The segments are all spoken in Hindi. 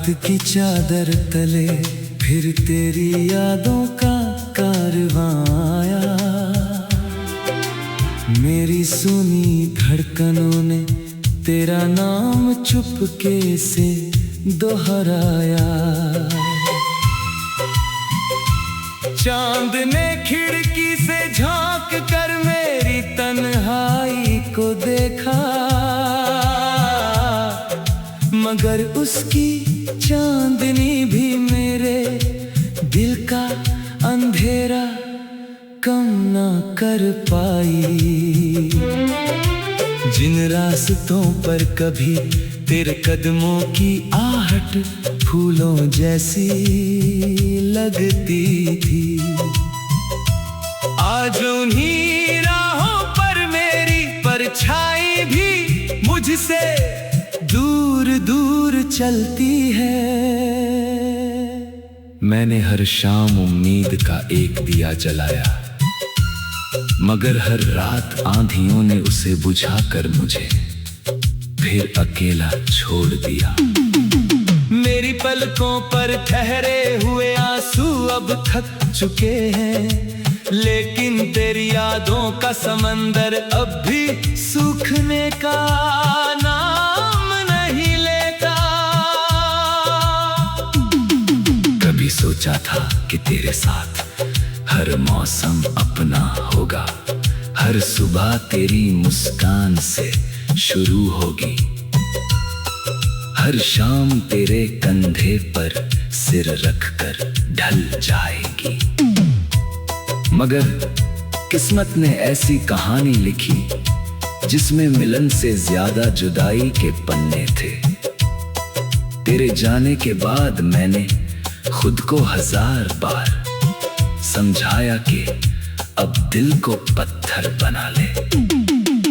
रात की चादर तले फिर तेरी यादों का कारवां आया। मेरी सुनी धड़कनों ने तेरा नाम चुपके से दोहराया। चांद ने खिड़की से झांक कर मेरी तन्हाई को देखा, मगर उसकी चांदनी भी मेरे दिल का अंधेरा कम ना कर पाई। जिन रास्तों पर कभी तेरे कदमों की आहट फूलों जैसी लगती थी, आज उन्हीं राहों पर मेरी परछाई भी मुझसे दूर दूर चलती है। मैंने हर शाम उम्मीद का एक दिया जलाया, मगर हर रात आंधियों ने उसे बुझाकर मुझे फिर अकेला छोड़ दिया। मेरी पलकों पर ठहरे हुए आंसू अब थक चुके हैं, लेकिन तेरी यादों का समंदर अब भी सूखने का नाम नहीं लेता। कभी सोचा था कि तेरे साथ हर मौसम अपना होगा, हर सुबह तेरी मुस्कान से शुरू होगी, हर शाम तेरे कंधे पर सिर रखकर ढल जाएगी। मगर किस्मत ने ऐसी कहानी लिखी जिसमें मिलन से ज्यादा जुदाई के पन्ने थे। तेरे जाने के बाद मैंने खुद को 1000 बार समझाया कि अब दिल को पत्थर बना ले,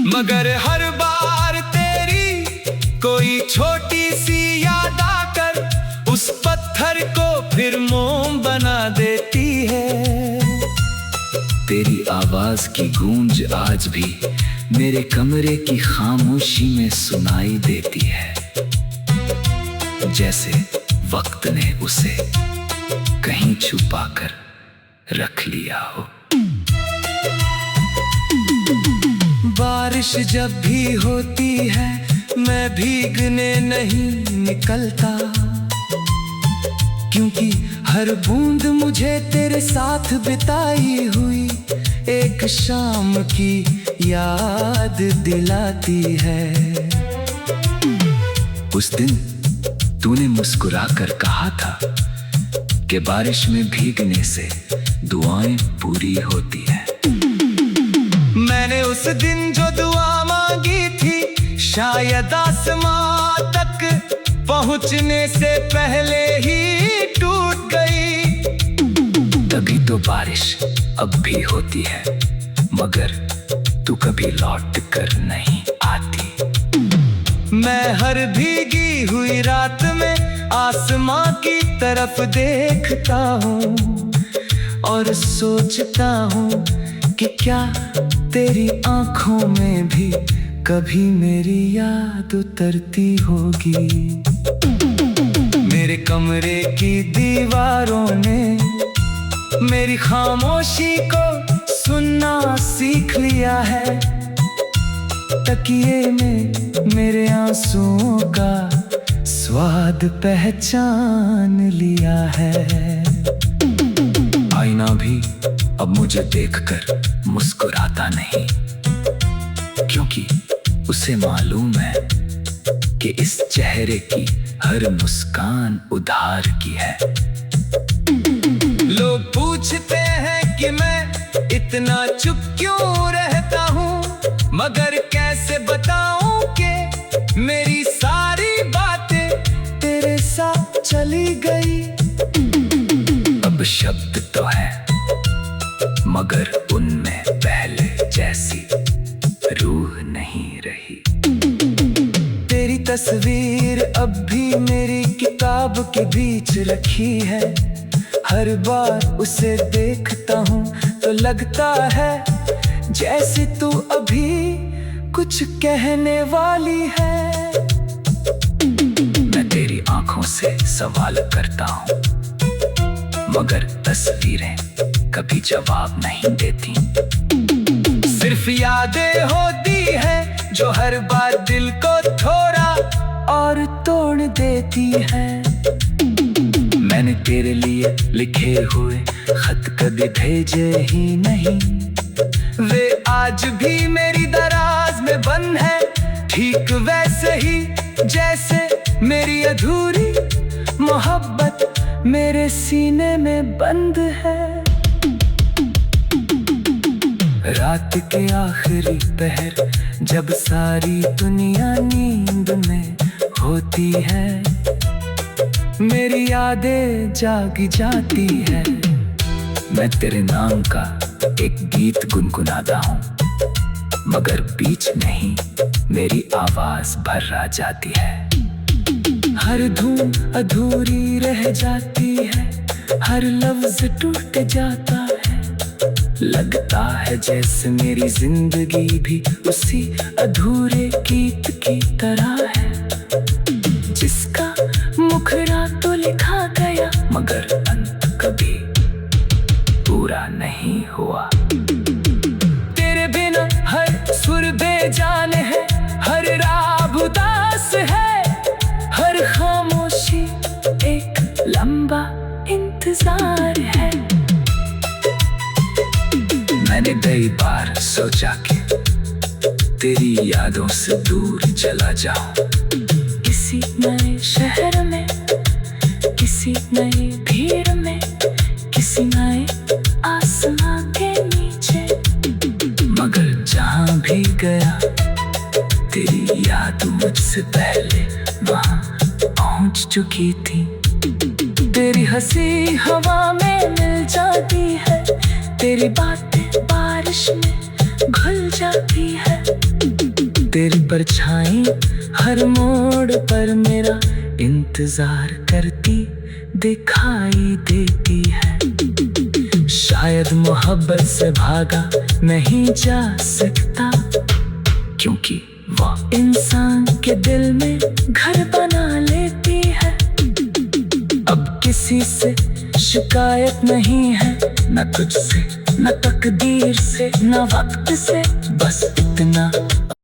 मगर हर बार तेरी कोई छोटी सी याद आकर उस पत्थर को फिर मोम बना देती है। तेरी आवाज की गूंज आज भी मेरे कमरे की खामोशी में सुनाई देती है, जैसे वक्त ने उसे कहीं छुपाकर रख लिया हो। बारिश जब भी होती है मैं भीगने नहीं निकलता, क्योंकि हर बूंद मुझे तेरे साथ बिताई हुई एक शाम की याद दिलाती है। उस दिन तूने मुस्कुराकर कहा था कि बारिश में भीगने से दुआएं पूरी होती है। मैंने उस दिन जो दुआ मांगी थी शायद आसमां तक पहुंचने से पहले ही टूट गई। तभी तो बारिश अब भी होती है, मगर तू कभी लौट कर नहीं आती। मैं हर भीगी हुई रात में आसमां की तरफ देखता हूँ और सोचता हूँ कि क्या तेरी आंखों में भी कभी मेरी याद उतरती होगी। मेरे कमरे की दीवारों ने मेरी खामोशी को सुनना सीख लिया है, तकिए में मेरे आंसुओं का स्वाद पहचान लिया है। आईना भी अब मुझे देखकर मुस्कुराता नहीं, क्योंकि उसे मालूम है कि इस चेहरे की हर मुस्कान उधार की है। लोग पूछते हैं कि मैं इतना चुप क्यों रहता हूँ, मगर कैसे बताऊं कि मेरी सारी बातें तेरे साथ चली गई। अब शब्द तो है, मगर उनमें पहले जैसी रूह नहीं रही। तेरी तस्वीर अब भी मेरी किताब के बीच रखी है। हर बार उसे देखता हूँ तो लगता है जैसे तू अभी कुछ कहने वाली है। मैं तेरी आंखों से सवाल करता हूँ, मगर तस्वीरें कभी जवाब नहीं देती। सिर्फ यादें होती है जो हर बार दिल को थोड़ा और तोड़ देती है। मैंने तेरे लिए लिखे हुए खत कभी भेजे ही नहीं, वे आज भी मेरी दराज में बंद है, ठीक वैसे ही जैसे मेरी अधूरी मोहब्बत मेरे सीने में बंद है। रात के आखिरी पहर जब सारी दुनिया नींद में होती है, मेरी यादें जागी जाती है। मैं तेरे नाम का एक गीत गुनगुनाता हूँ, मगर बीच नहीं मेरी आवाज भर्रा जाती है। हर धूम अधूरी रह जाती है, हर लफ्ज टूट जाता है। लगता है जैसे मेरी जिंदगी भी उसी अधूरे गीत की तरह है, जिसका मुखड़ा तो लिखा गया मगर अंत कभी पूरा नहीं हुआ। तेरे बिना हर सुर बेजान है, हर राग उदास है, हर खामोशी एक लंबा इंतजार है। मैंने कई बार सोचा कि तेरी यादों से दूर चला जाऊं, किसी नए शहर में, किसी नई भीड़ में, किसी नए आसमां के नीचे। मगर जहां भी गया तेरी याद मुझसे पहले वहां पहुंच चुकी थी। तेरी हंसी हवा में मिल जाती है, तेरी बातें बारिश में घुल जाती है। तेरी परछाई हर मोड़ पर मेरा इंतजार करती दिखाई देती है। शायद मोहब्बत से भागा नहीं जा सकता, क्योंकि वो इंसान के दिल में घर बना लेती है। अब किसी से शिकायत नहीं है, न तुझसे, न तकदीर से, न वक्त से, बस इतना